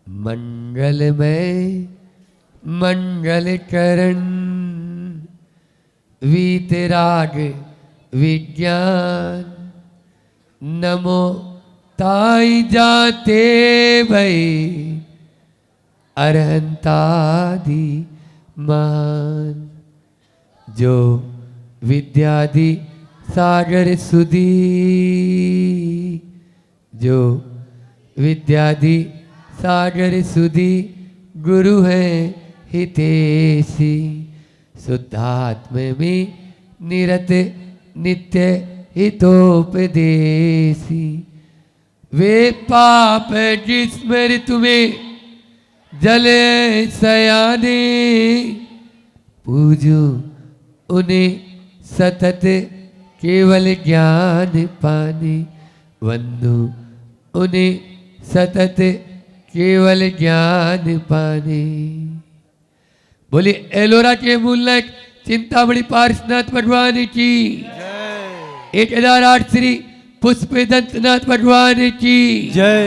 मंगलमय मंगलकरण वीतराग विज्ञान नमो ताई जाते भई अरहंतादि मान जो विद्यादि सागर सुधी जो विद्यादि सागर सुधी गुरु है हितेशी शुद्धात्म में निरत नित्य हितोपदेशी वे पाप जिस्मर तुम्हें जले सयाने पूजो उन्हें सतत केवल ज्ञान पाने वंदो उन्हें सतत केवल ज्ञान पाने। बोले एलोरा के मूल नायक चिंतामणि पार्श्वनाथ भगवान की 1008 श्री पुष्पदंतनाथ भगवान की जय।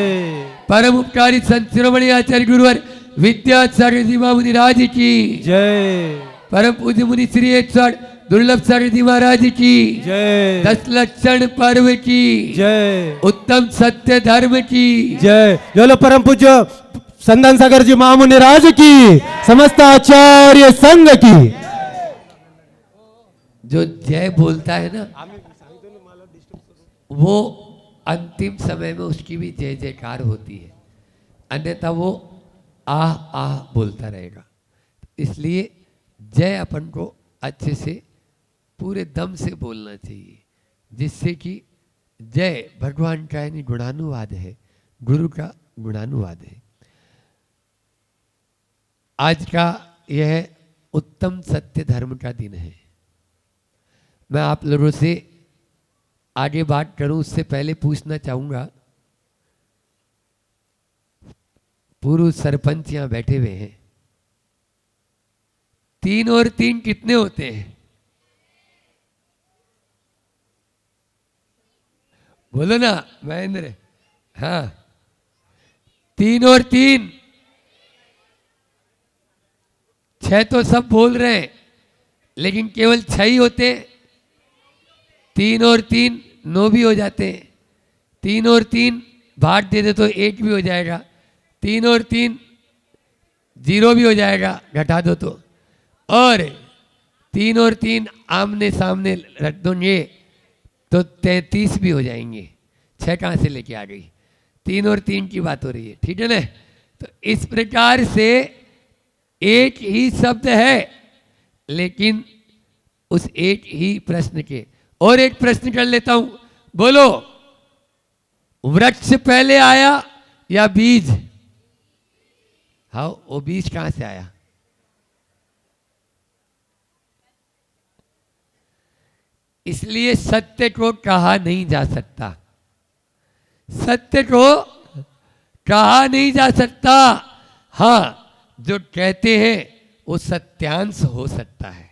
परम उपकारी संत शिरोमणि आचार्य गुरुवर विद्यासागर जी मुनि राज की जय। परम पूज्य मुनि श्री 108 दुर्लभ सागर जी महाराज की जय। 10 लक्षण पर्व की जय। उत्तम सत्य धर्म की जय। बोलो परम पूज्य संदन सागर जी महामुनि राज की समस्त आचार्य संघ की। जो जय बोलता है ना वो अंतिम समय में उसकी भी जय जयकार होती है, अन्यथा वो आह आह बोलता रहेगा। इसलिए जय अपन को अच्छे से पूरे दम से बोलना चाहिए, जिससे कि जय भगवान का यानी गुणानुवाद है, गुरु का गुणानुवाद है। आज का यह उत्तम सत्य धर्म का दिन है। मैं आप लोगों से आगे बात करूं उससे पहले पूछना चाहूंगा, पूर्व सरपंच यहां बैठे हुए हैं, 3 और 3 कितने होते हैं? बोलो ना महेंद्र। हाँ, 3 और 3 6 तो सब बोल रहे हैं, लेकिन केवल 6 ही होते हैं। 3 और 3 9 भी हो जाते हैं। 3 और 3 भाग दे दे तो 1 भी हो जाएगा। 3 और 3 0 भी हो जाएगा, घटा दो तो। और 3 और 3 आमने सामने रख दोगे तो 33 भी हो जाएंगे। 6 कहाँ से लेके आ गई? 3 और 3 की बात हो रही है, ठीक है ना? तो इस प्रकार से एक ही शब्द है, लेकिन उस एक ही प्रश्न के और एक प्रश्न कर लेता हूं। बोलो, वृक्ष पहले आया या बीज? हाँ, वो बीज कहां से आया? इसलिए सत्य को कहा नहीं जा सकता, सत्य को कहा नहीं जा सकता। हाँ, जो कहते हैं वो सत्यांश हो सकता है,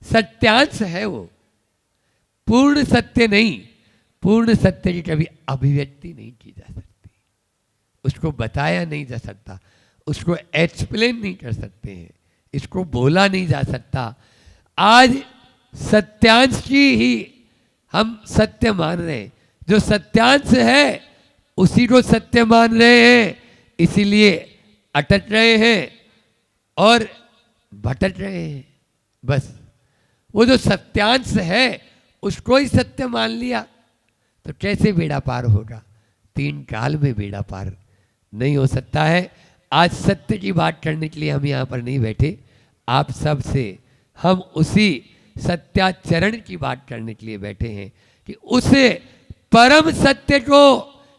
सत्यांश है वो, पूर्ण सत्य नहीं। पूर्ण सत्य की कभी अभिव्यक्ति नहीं की जा सकती, उसको बताया नहीं जा सकता, उसको एक्सप्लेन नहीं कर सकते हैं, इसको बोला नहीं जा सकता। आज सत्यांश की ही हम सत्य मान रहे हैं, जो सत्यांश है उसी को सत्य मान रहे हैं, इसीलिए अटक रहे हैं और भटक रहे हैं। बस वो जो सत्यांश है उसको ही सत्य मान लिया तो कैसे बेड़ा पार होगा? 3 काल में बेड़ा पार नहीं हो सकता है। आज सत्य की बात करने के लिए हम यहाँ पर नहीं बैठे, आप सब से हम उसी सत्याचरण की बात करने के लिए बैठे हैं कि उसे परम सत्य को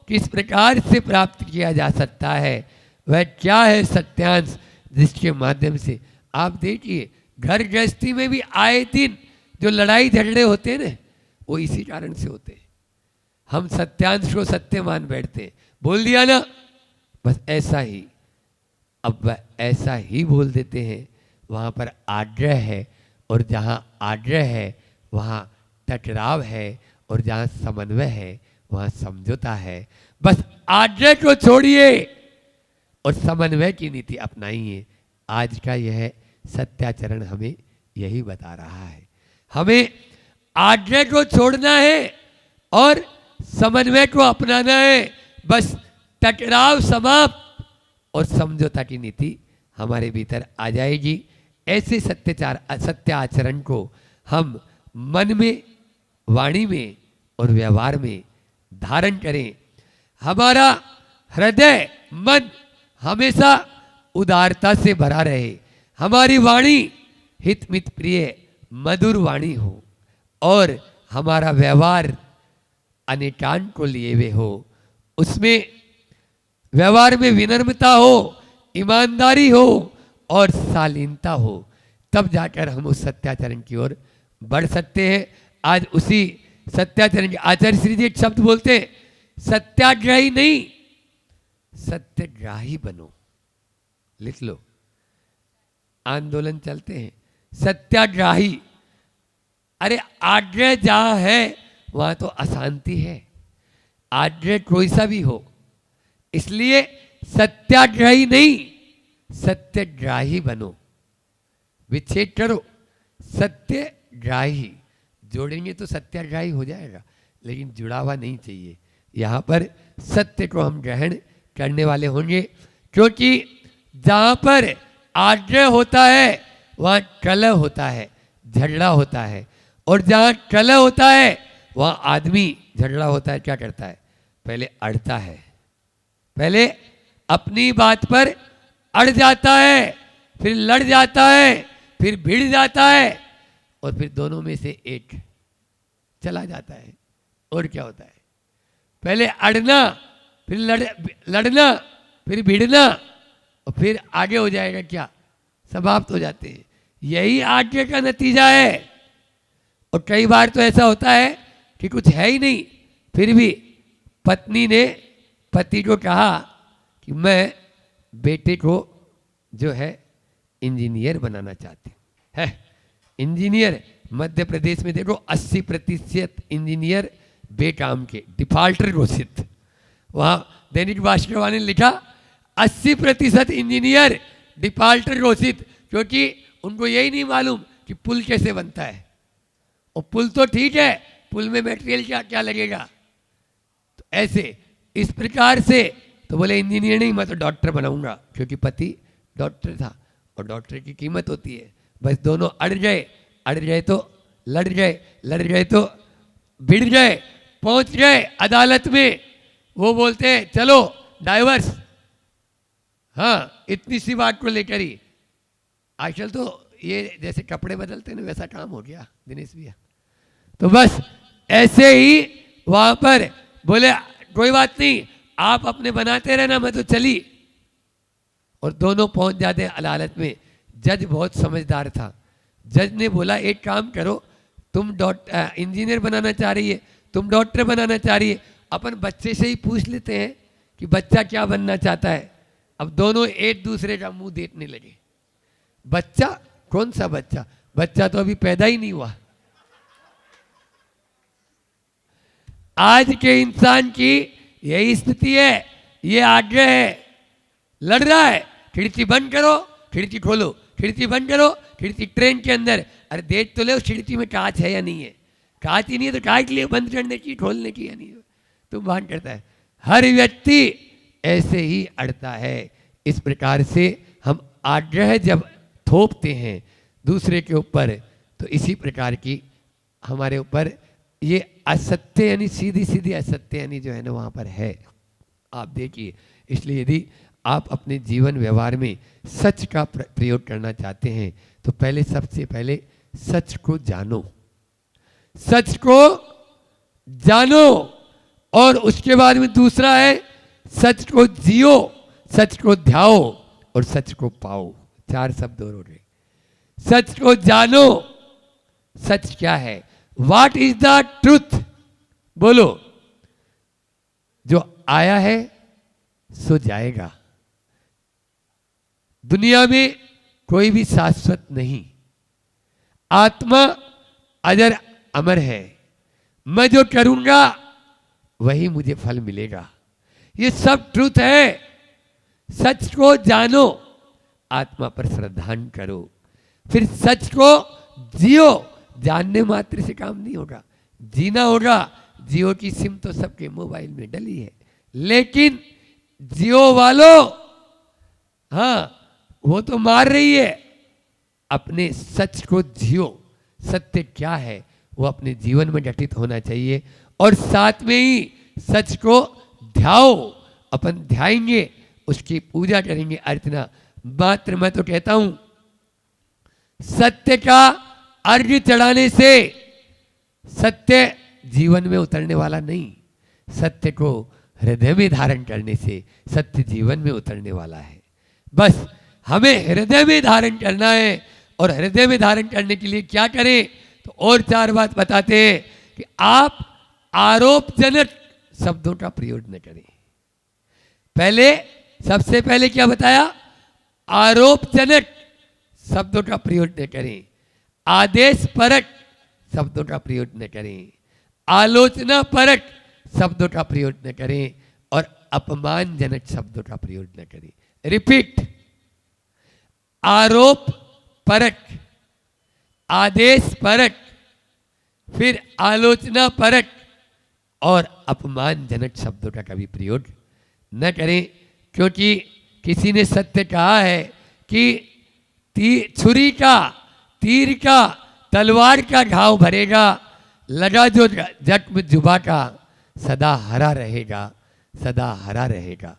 किस प्रकार से प्राप्त किया जा सकता है, वह क्या है सत्यांश, जिसके माध्यम से आप देखिए घर गृहस्थी में भी आए दिन जो लड़ाई झगड़े होते हैं ना, वो इसी कारण से होते हैं। हम सत्यांश को सत्य मान बैठते हैं, बोल दिया ना, बस ऐसा ही। अब वह ऐसा ही बोल देते हैं, वहाँ पर आग्रह है, और जहाँ आग्रह है वहाँ टकराव है, और जहाँ समन्वय है वहाँ समझौता है। बस आग्रह को छोड़िए, और समन्वय की नीति अपनाइए। आज का यह सत्याचरण हमें यही बता रहा है। हमें आग्रह को छोड़ना है और समन्वय को अपनाना है। बस टकराव समाप्त और समझौता की नीति हमारे भीतर आ जाएगी। ऐसे सत्य आचरण को हम मन में, वाणी में और व्यवहार में धारण करें। हमारा हृदय, मन हमेशा उदारता से भरा रहे। हमारी वाणी हित मित प्रिय मधुर वाणी हो और हमारा व्यवहार अनेकांत को लिए हुए हो। उसमें व्यवहार में विनम्रता हो, ईमानदारी हो और शालीनता हो। तब जाकर हम उस सत्याचरण की ओर बढ़ सकते हैं। आज उसी सत्याचरण के आचार्य श्री जी एक शब्द बोलते हैं, सत्याग्रही नहीं सत्याग्राही बनो। लिख लो, आंदोलन चलते हैं सत्याग्राही। अरे आग्रह जहां है वहां तो अशांति है, आग्रह कोई सा भी हो। इसलिए सत्याग्रही नहीं सत्याग्राही बनो। विच्छेद करो, सत्याग्राही जोड़ेंगे तो सत्याग्राही हो जाएगा, लेकिन जुड़ा हुआ नहीं चाहिए। यहाँ पर सत्य को हम ग्रहण करने वाले होंगे, क्योंकि जहाँ पर आग्रह होता है वहाँ कलह होता है, झगड़ा होता है। और जहाँ कलह होता है वहाँ आदमी झगड़ा होता है, क्या करता है? पहले अड़ता है, पहले अपनी बात पर अड़ जाता है, फिर लड़ जाता है, फिर भिड़ जाता है और फिर दोनों में से एक चला जाता है। और क्या होता है? पहले अड़ना, फिर लड़ना, फिर भिड़ना और फिर आगे हो जाएगा क्या? समाप्त हो जाते हैं। यही आगे का नतीजा है। और कई बार तो ऐसा होता है कि कुछ है ही नहीं, फिर भी पत्नी ने पति को कहा कि मैं बेटे को जो है इंजीनियर बनाना चाहती हूँ। है इंजीनियर, मध्य प्रदेश में देखो 80% इंजीनियर बेकाम के, डिफॉल्टर घोषित। वहाँ दैनिक भास्कर वाले ने लिखा 80% इंजीनियर डिफॉल्टर घोषित, क्योंकि उनको यही नहीं मालूम कि पुल कैसे बनता है। और पुल तो ठीक है, पुल में मटेरियल क्या क्या लगेगा। तो ऐसे इस प्रकार से तो बोले इंजीनियर नहीं, मैं तो डॉक्टर बनाऊंगा, क्योंकि पति डॉक्टर था और डॉक्टर की कीमत होती है। बस दोनों अड़ गए तो लड़ गए तो भिड़ गए, पहुंच गए अदालत में। वो बोलते हैं चलो डाइवर्स। हाँ, इतनी सी बात को लेकर ही आजकल तो ये जैसे कपड़े बदलते हैं ना, वैसा काम हो गया दिनेश भैया। तो बस ऐसे ही वहां पर बोले कोई बात नहीं, आप अपने बनाते रहना, मैं तो चली। और दोनों पहुंच जाते हैं अदालत में। जज बहुत समझदार था। जज ने बोला एक काम करो, तुम इंजीनियर बनाना चाह रही है, तुम डॉक्टर बनाना चाह रही है, अपन बच्चे से ही पूछ लेते हैं कि बच्चा क्या बनना चाहता है। अब दोनों एक दूसरे का मुंह देखने लगे। बच्चा? कौन सा बच्चा? बच्चा तो अभी पैदा ही नहीं हुआ। आज के इंसान की यही स्थिति है, ये आग्रह है, लड़ रहा है। खिड़की बंद करो, खिड़की खोलो, खिड़की बंद करो, खिड़की ट्रेन के अंदर। अरे देख तो ले उस खिड़की में कांच है या नहीं है। कांच ही नहीं है तो कांच लिए बंद करने की, खोलने की या नहीं, तुम बंद करता है। हर व्यक्ति ऐसे ही अड़ता है। इस प्रकार से हम आग्रह जब थोपते हैं दूसरे के ऊपर, तो इसी प्रकार की हमारे ऊपर ये असत्य यानी सीधी असत्य यानी जो है ना वहाँ पर है। आप देखिए, इसलिए यदि आप अपने जीवन व्यवहार में सच का प्रयोग करना चाहते हैं तो पहले, सबसे पहले सच को जानो, सच को जानो। और उसके बाद में दूसरा है सच को जियो, सच को ध्याओ और सच को पाओ। 4 शब्द और हो गए। सच को जानो, सच क्या है? What is the truth? बोलो। जो आया है सो जाएगा। दुनिया में कोई भी शाश्वत नहीं। आत्मा अजर अमर है। मैं जो करूंगा वही मुझे फल मिलेगा। ये सब ट्रूथ है। सच को जानो, आत्मा पर श्रद्धान करो, फिर सच को जियो। जानने मात्र से काम नहीं होगा, जीना होगा। जियो की सिम तो सबके मोबाइल में डली है, लेकिन जियो वालों, हाँ, वो तो मार रही है। अपने सच को जियो। सत्य क्या है वो अपने जीवन में घटित होना चाहिए, और साथ में ही सच को ध्याओ। अपन ध्याएंगे, उसकी पूजा करेंगे, अर्चना। मात्र मैं तो कहता हूं, सत्य का अर्घ्य चढ़ाने से सत्य जीवन में उतरने वाला नहीं, सत्य को हृदय में धारण करने से सत्य जीवन में उतरने वाला है। बस हमें हृदय में धारण करना है, और हृदय में धारण करने के लिए क्या करें, तो और 4 बात बताते हैं कि आप आरोपजनक शब्दों का प्रयोग न करें। सबसे पहले क्या बताया, आरोपजनक शब्दों का प्रयोग न करें, आदेश परक शब्दों का प्रयोग न करें, आलोचना परक शब्दों का प्रयोग न करें, और अपमानजनक शब्दों का प्रयोग न करें। रिपीट, आरोप परक, आदेश परक, फिर आलोचना परक और अपमानजनक शब्दों का कभी प्रयोग न करें। क्योंकि किसी ने सत्य कहा है कि छुरी का, तीर का, तलवार का घाव भरेगा, लगा जो जख्म जुबा का, सदा हरा रहेगा, सदा हरा रहेगा।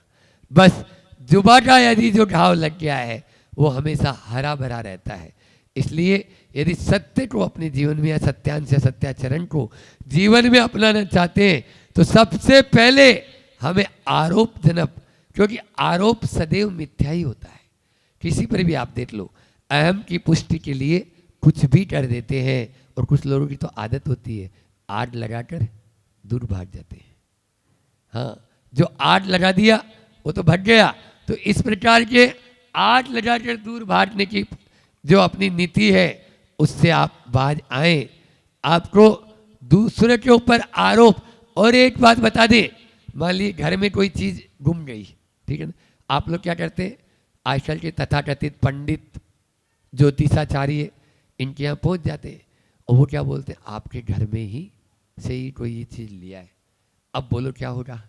बस जुबा का यदि जो घाव लग गया है वो हमेशा हरा भरा रहता है। इसलिए यदि सत्य को अपने जीवन में, या सत्यांश या सत्याचरण को जीवन में अपनाना चाहते हैं, तो सबसे पहले हमें आरोपजनक, क्योंकि आरोप सदैव मिथ्या ही होता है। किसी पर भी आप देख लो, अहम की पुष्टि के लिए कुछ भी कर देते हैं, और कुछ लोगों की तो आदत होती है आग लगाकर दूर भाग जाते हैं। हाँ, जो आग लगा दिया वो तो भाग गया। तो इस प्रकार के आग लगाकर दूर भागने की जो अपनी नीति है, उससे आप बाज आए। आपको दूसरे के ऊपर आरोप, और एक बात बता दें, मान लीजिए घर में कोई चीज़ गुम गई, ठीक है ना, आप लोग क्या करते हैं, आजकल के तथाकथित पंडित ज्योतिषाचार्य इनके यहाँ पहुँच जाते हैं, और वो क्या बोलते हैं, आपके घर में ही से ही कोई ये चीज़ लिया है। अब बोलो क्या होगा,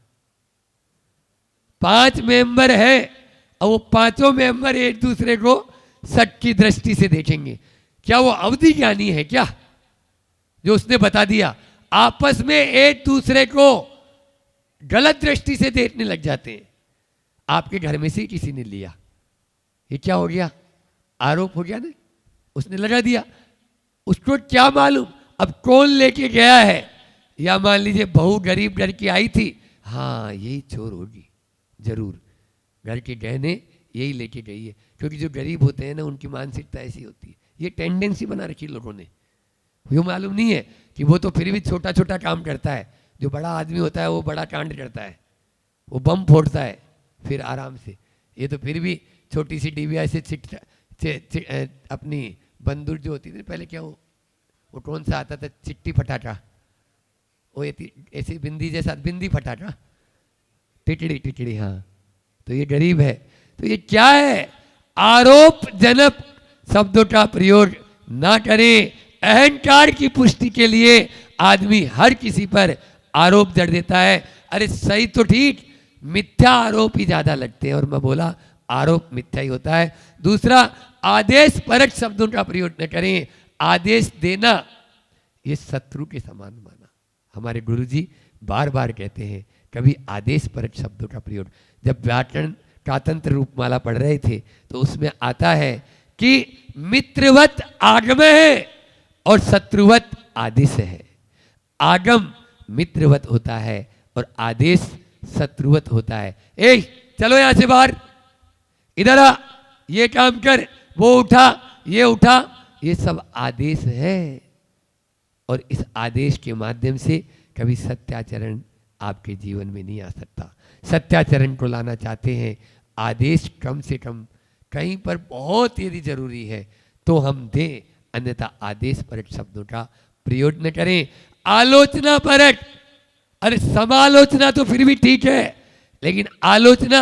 5 मेंबर है, और वो 5 मेंबर एक दूसरे को शक की दृष्टि से देखेंगे। क्या वो अवधि ज्ञानी है क्या, जो उसने बता दिया? आपस में एक दूसरे को गलत दृष्टि से देखने लग जाते हैं। आपके घर में से ही किसी ने लिया, ये क्या हो गया, आरोप हो गया ना, उसने लगा दिया। उसको क्या मालूम अब कौन लेके गया है। या मान लीजिए बहू गरीब घर की आई थी, हाँ यही चोर होगी, जरूर घर के गहने यही लेके गई है। क्योंकि जो गरीब होते हैं ना, उनकी मानसिकता ऐसी होती है, ये टेंडेंसी बना रखी लोगों ने। ये मालूम नहीं है कि वो तो फिर भी छोटा छोटा काम करता है, जो बड़ा आदमी होता है वो बड़ा कांड करता है, वो बम फोड़ता है फिर आराम से। ये तो फिर भी छोटी सी डीवीआई से अपनी बंदूक जो होती थी पहले, क्या वो कौन सा आता था, चिट्टी फटाका, वो ऐसी बिंदी जैसा, बिंदी फटाका, टिटड़ी टिटड़ी, हाँ। तो ये गरीब है, तो ये क्या है, आरोपजनक शब्दों का प्रयोग ना करें। अहंकार की पुष्टि के लिए आदमी हर किसी पर आरोप जड़ देता है। अरे सही तो ठीक, मिथ्या आरोप ही ज्यादा लगते हैं, और मैं बोला आरोप मिथ्या ही होता है। दूसरा, आदेश परक शब्दों का प्रयोग न करें। आदेश देना ये शत्रु के समान माना। हमारे गुरुजी बार बार कहते हैं, कभी आदेश परक शब्दों का प्रयोग। जब व्याकरण कातंत्र रूपमाला पढ़ रहे थे तो उसमें आता है कि मित्रवत आगम है और शत्रुवत आदेश है। आगम मित्रवत होता है और आदेश शत्रुवत होता है। ए चलो यहां से बाहर, इधर आ, ये काम कर, वो उठा, ये उठा, ये सब आदेश है। और इस आदेश के माध्यम से कभी सत्याचरण आपके जीवन में नहीं आ सकता। सत्याचरण को लाना चाहते हैं, आदेश कम से कम कहीं पर बहुत यदि जरूरी है तो हम दें, अन्यथा आदेश परक शब्दों का प्रयोग न करें। आलोचना परक, अरे समालोचना तो फिर भी ठीक है, लेकिन आलोचना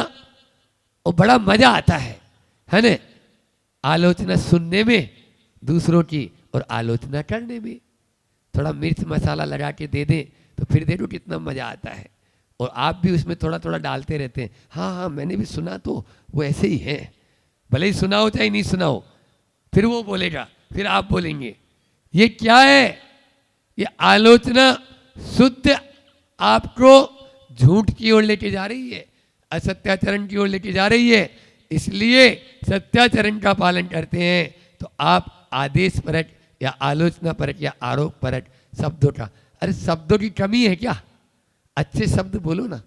और बड़ा मजा आता है ना? आलोचना सुनने में दूसरों की और आलोचना करने में। थोड़ा मिर्च मसाला लगा के दे दें तो फिर देखो कितना मजा आता है। और आप भी उसमें थोड़ा थोड़ा डालते रहते हैं। हाँ हाँ मैंने भी सुना, तो वो ऐसे ही है, भले ही सुना हो चाहे नहीं सुना हो, फिर वो बोलेगा, फिर आप बोलेंगे। ये क्या है? ये आलोचना शुद्ध आपको झूठ की ओर लेके जा रही है, असत्याचरण की ओर लेके जा रही है। इसलिए सत्याचरण का पालन करते हैं तो आप आदेश परक या आलोचना परक या आरोप परक शब्दों का, अरे शब्दों की कमी है क्या? अच्छे शब्द बोलो ना।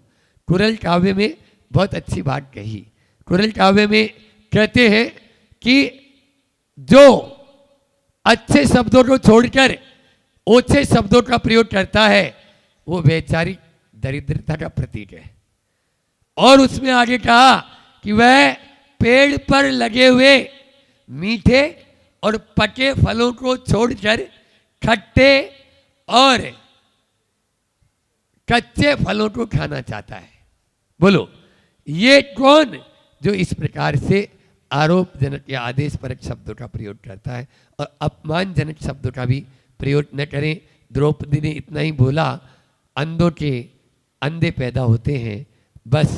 कुरल काव्य में बहुत अच्छी बात कही। कुरल काव्य में कहते हैं कि जो अच्छे शब्दों को छोड़कर ओछे शब्दों का प्रयोग करता है वो वैचारिक दरिद्रता का प्रतीक है। और उसमें आगे कहा कि वह पेड़ पर लगे हुए मीठे और पके फलों को छोड़कर खट्टे और कच्चे फलों को खाना चाहता है। बोलो ये कौन जो इस प्रकार से आरोपजनक या आदेश परक शब्दों का प्रयोग करता है और अपमानजनक शब्दों का भी प्रयोग न करें। द्रौपदी ने इतना ही बोला, अंधों के अंधे पैदा होते हैं। बस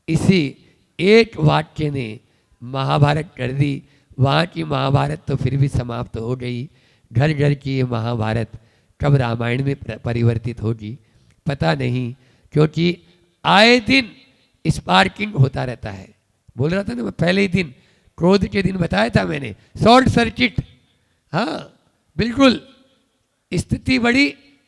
इसी एक वाक्य ने महाभारत कर दी। वहाँ की महाभारत तो फिर भी समाप्त हो गई। घर घर की ये महाभारत कब रामायण में परिवर्तित होगी पता नहीं, क्योंकि आए दिन स्पार्किंग होता रहता है। बोल रहा था ना मैं पहले ही दिन, क्रोध के दिन बताया था मैंने, शॉर्ट सर्किट। हाँ बिल्कुल, स्थिति बड़ी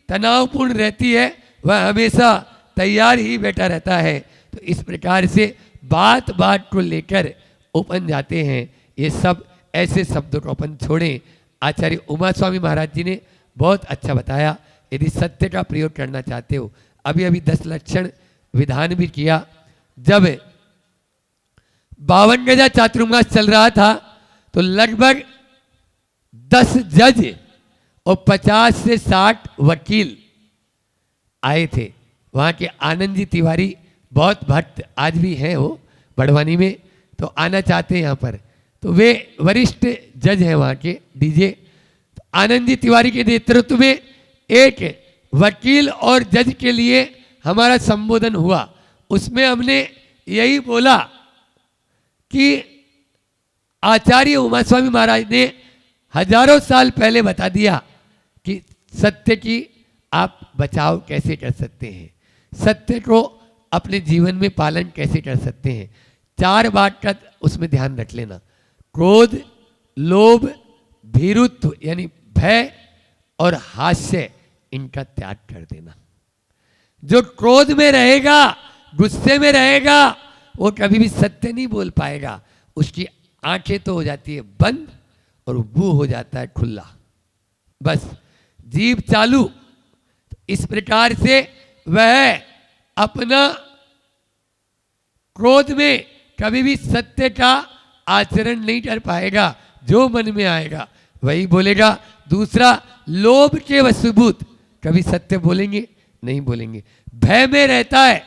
तनावपूर्ण रहती है, वह हमेशा तैयार ही बैठा रहता है। तो इस प्रकार से बात बात को लेकर उपन जाते हैं। ये सब ऐसे शब्दों को अपन छोड़ें। आचार्य उमा स्वामी महाराज जी ने बहुत अच्छा बताया। यदि सत्य का प्रयोग करना चाहते हो, अभी अभी 10 लक्षण विधान भी किया। जब 52 गजा चातुर्मास चल रहा था तो लगभग 10 जज और 50 से 60 वकील आए थे। वहाँ के आनंद जी तिवारी बहुत भक्त आज भी हैं, वो बड़वानी में, तो आना चाहते हैं यहाँ पर। तो वे वरिष्ठ जज हैं वहाँ के डीजे। आनंद जी तिवारी के नेतृत्व में एक वकील और जज के लिए हमारा संबोधन हुआ। उसमें हमने यही बोला कि आचार्य उमा स्वामी महाराज ने हजारों साल पहले बता दिया कि सत्य की आप बचाव कैसे कर सकते हैं, सत्य को अपने जीवन में पालन कैसे कर सकते हैं। 4 बात का उसमें ध्यान रख लेना, क्रोध, लोभ, भीरुत्व यानी भय और हास्य, इनका त्याग कर देना। जो क्रोध में रहेगा, गुस्से में रहेगा, वो कभी भी सत्य नहीं बोल पाएगा। उसकी आंखें तो हो जाती है बंद और मुंह हो जाता है खुला, बस जीभ चालू। इस प्रकार से वह अपना क्रोध में कभी भी सत्य का आचरण नहीं कर पाएगा। जो मन में आएगा वही बोलेगा। दूसरा, लोभ के वशीभूत, कभी सत्य बोलेंगे नहीं बोलेंगे। भय में रहता है,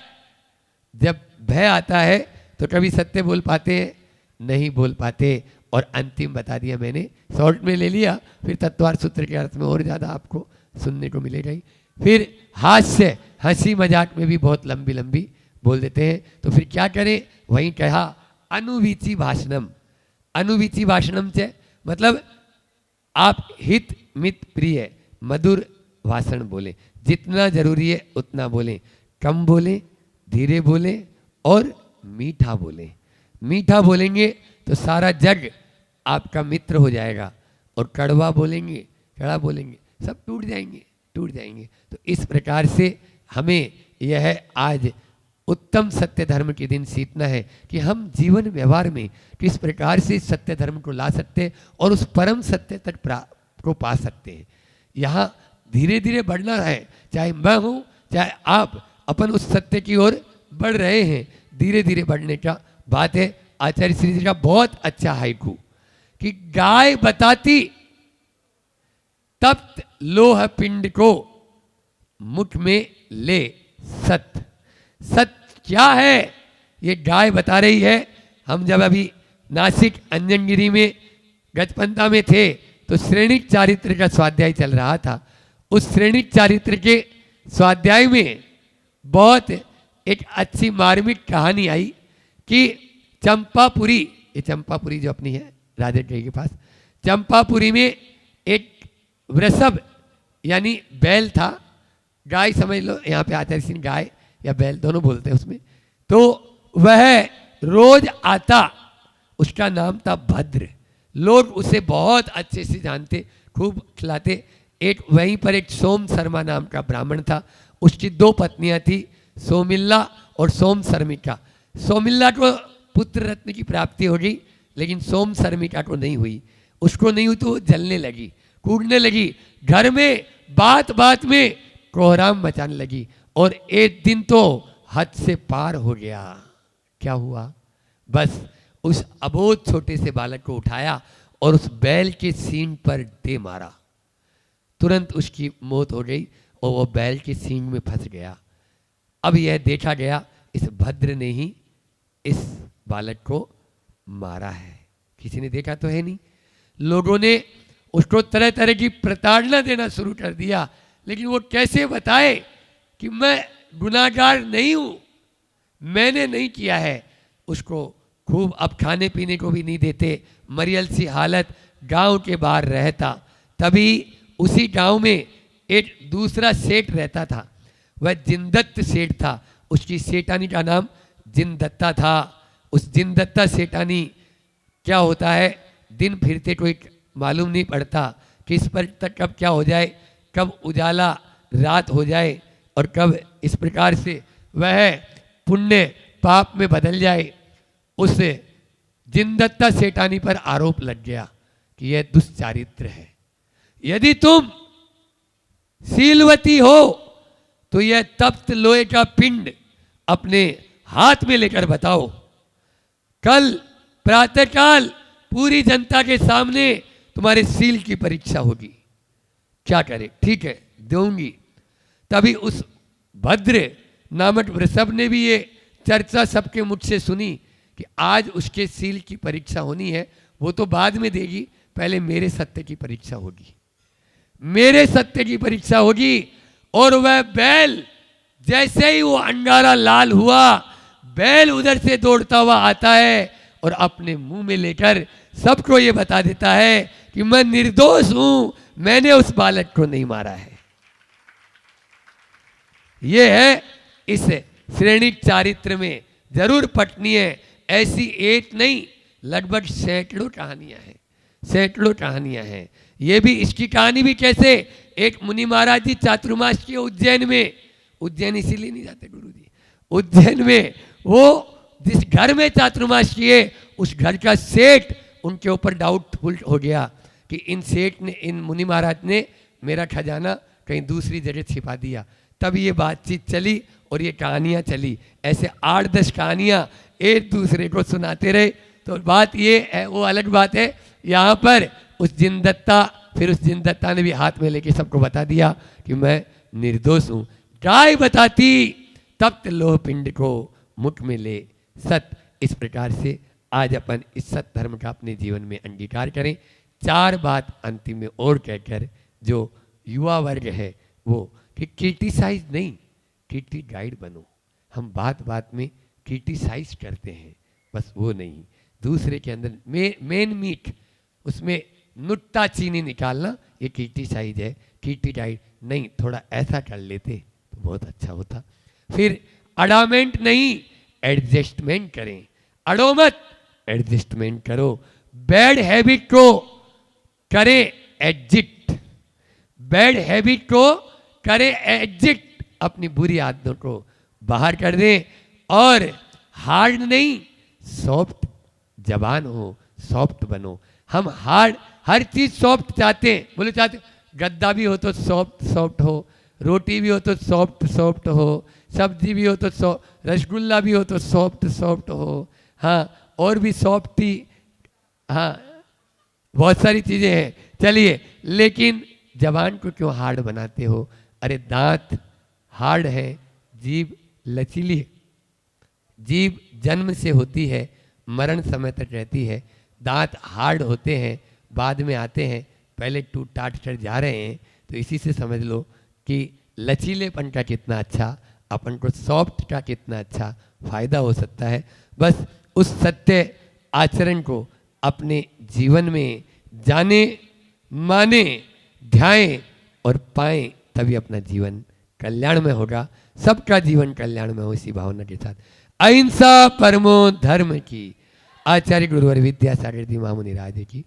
जब भय आता है तो कभी सत्य बोल पाते हैं नहीं बोल पाते। और अंतिम बता दिया मैंने, शॉर्ट में ले लिया, फिर तत्वार सूत्र के अर्थ में और ज़्यादा आपको सुनने को मिलेगा ही। फिर हास्य, हंसी मजाक में भी बहुत लंबी लंबी बोल देते हैं। तो फिर क्या करें? वहीं कहा अनुवीची भाषणम। अनुवीची भाषणम से मतलब आप हित मित प्रिय मधुर भाषण बोले, जितना जरूरी है उतना बोलें, कम बोलें, धीरे बोलें और मीठा बोलें। मीठा बोलेंगे तो सारा जग आपका मित्र हो जाएगा, और कड़वा बोलेंगे, कड़ा बोलेंगे, सब टूट जाएंगे, टूट जाएंगे। तो इस प्रकार से हमें यह आज उत्तम सत्य धर्म के दिन सीखना है कि हम जीवन व्यवहार में किस प्रकार से सत्य धर्म को ला सकते हैं और उस परम सत्य तक को पा सकते हैं। यहाँ धीरे धीरे बढ़ना है, चाहे मैं हूँ चाहे आप, अपन उस सत्य की ओर बढ़ रहे हैं। धीरे धीरे बढ़ने का बात है। आचार्य श्री जी का बहुत अच्छा हाइकू कि गाय बताती तप्त लोह पिंड को मुख में ले सत्य। सत्य क्या है? ये गाय बता रही है हम जब अभी नासिक अंजनगिरी में गजपंता में थे तो श्रेणिक चारित्र का स्वाध्याय चल रहा था। उस श्रेणिक चारित्र के स्वाध्याय में बहुत एक अच्छी मार्मिक कहानी आई कि चंपापुरी, ये चंपापुरी जो अपनी है राजगढ़ के पास, चंपापुरी में एक वृषभ यानी बैल था, गाय समझ लो, यहाँ पे आचार्य सिंह गाय या बैल दोनों बोलते हैं उसमें। तो वह रोज आता, उसका नाम था भद्र, लोग उसे बहुत अच्छे से जानते, खूब खिलाते। एक वहीं पर एक सोम शर्मा नाम का ब्राह्मण था, उसकी 2 पत्नियां थी, सोमिल्ला और सोम शर्मिका। सोमिल्ला को पुत्र रत्न की प्राप्ति हो गई, लेकिन सोम शर्मिका को नहीं हुई। उसको नहीं हुई तो वो जलने लगी, कूदने लगी, घर में बात बात में कोहराम मचाने लगी। और एक दिन तो हद से पार हो गया। क्या हुआ? बस उस अबोध छोटे से बालक को उठाया और उस बैल के सींग पर दे मारा, तुरंत उसकी मौत हो गई और वो बैल के सींग में फंस गया। अब यह देखा गया इस भद्र ने ही इस बालक को मारा है, किसी ने देखा तो है नहीं। लोगों ने उसको तरह तरह की प्रताड़ना देना शुरू कर दिया, लेकिन वो कैसे बताए कि मैं गुनाहगार नहीं हूं, मैंने नहीं किया है। उसको खूब अब खाने पीने को भी नहीं देते, मरियल सी हालत, गांव के बाहर रहता। तभी उसी गांव में एक दूसरा सेठ रहता था, वह जिनदत्त सेठ था। उसकी सेठानी का नाम जिनदत्ता था। उस जिनदत्ता सेठानी क्या होता है, दिन फिरते कोई मालूम नहीं पड़ता किस पर तक कब क्या हो जाए, कब उजाला रात हो जाए और कब इस प्रकार से वह पुण्य पाप में बदल जाए। उस जिनदत्ता सेठानी पर आरोप लग गया कि यह दुष्चारित्र है। यदि तुम शीलवती हो तो यह तप्त लोहे का पिंड अपने हाथ में लेकर बताओ। कल प्रातःकाल पूरी जनता के सामने तुम्हारे सील की परीक्षा होगी। क्या करे? ठीक है, दूंगी। तभी उस भद्र नामक वृषभ ने भी ये चर्चा सबके मुख से सुनी कि आज उसके सील की परीक्षा होनी है। वो तो बाद में देगी, पहले मेरे सत्य की परीक्षा होगी, मेरे सत्य की परीक्षा होगी। और वह बैल जैसे ही वो अंगारा लाल हुआ, बैल उधर से दौड़ता हुआ आता है और अपने मुंह में लेकर सबको ये बता देता है कि मैं निर्दोष हूं, मैंने उस बालक को नहीं मारा है। ये है इस श्रेणिक चारित्र में, जरूर पठनीय है। ऐसी एक नहीं, लगभग सैकड़ों कहानियां हैं, सैकड़ों कहानियां हैं। ये भी, इसकी कहानी भी कैसे, एक मुनि महाराज जी चातुर्मास के उज्जैन में, उज्जैन इसीलिए नहीं जाते गुरु जी, उज्जैन में वो जिस घर में चातुर्मास किए, उस घर का सेठ उनके ऊपर डाउटफुल हो गया कि इन सेठ ने, इन मुनि महाराज ने मेरा खजाना कहीं दूसरी जगह छिपा दिया। तब ये बातचीत चली और ये कहानियाँ चली। ऐसे 8-10 कहानियाँ एक दूसरे को सुनाते रहे। तो बात ये है, वो अलग बात है। यहाँ पर उस जिनदत्ता, फिर उस जिनदत्ता ने भी हाथ में लेके सबको बता दिया कि मैं निर्दोष हूँ। गाय बताती तप्त लोह पिंड को मुख में ले सत। इस प्रकार से आज अपन इस सत धर्म का अपने जीवन में अंगीकार करें। 4 बात अंतिम में और कहकर जो युवा वर्ग है वो कि क्रिटिसाइज नहीं, क्रिटिक गाइड बनो। हम बात बात में क्रिटिसाइज करते हैं, बस वो नहीं, दूसरे के अंदर मेन मीट, उसमें नुट्टा चीनी निकालना, ये क्रिटिसाइज है। क्रिटिक गाइड नहीं, थोड़ा ऐसा कर लेते तो बहुत अच्छा होता। फिर अडामेंट नहीं, एडजस्टमेंट करें। अड़ो मत, एडजस्टमेंट करो। बैड हैबिट को करें एग्जिट, बैड हैबिट को करें एग्जिट, अपनी बुरी आदतों को बाहर कर दें। और हार्ड नहीं, सॉफ्ट जबान हो, सॉफ्ट बनो। हम हार्ड, हर चीज सॉफ्ट चाहते हैं, बोले चाहते, गद्दा भी हो तो सॉफ्ट सॉफ्ट हो, रोटी भी हो तो सॉफ्ट सॉफ्ट हो, सब्जी भी हो तो रसगुल्ला भी हो तो सॉफ्ट सॉफ्ट हो, हाँ, और भी सॉफ्टी, हाँ, बहुत सारी चीज़ें हैं। चलिए, लेकिन जबान को क्यों हार्ड बनाते हो? अरे दांत हार्ड है, जीभ लचीली है। जीभ जन्म से होती है, मरण समय तक रहती है। दांत हार्ड होते हैं, बाद में आते हैं, पहले टूट टाट कर जा रहे हैं। तो इसी से समझ लो कि लचीलेपन का कितना अच्छा, अपन को सॉफ्ट का कितना अच्छा फायदा हो सकता है। बस उस सत्य आचरण को अपने जीवन में जाने माने, ध्याएं और पाएं, तभी अपना जीवन कल्याण में होगा। सबका जीवन कल्याण में हो, इसी भावना के साथ अहिंसा परमो धर्म की आचार्य गुरुवर विद्यासागर जी महामुनि राज की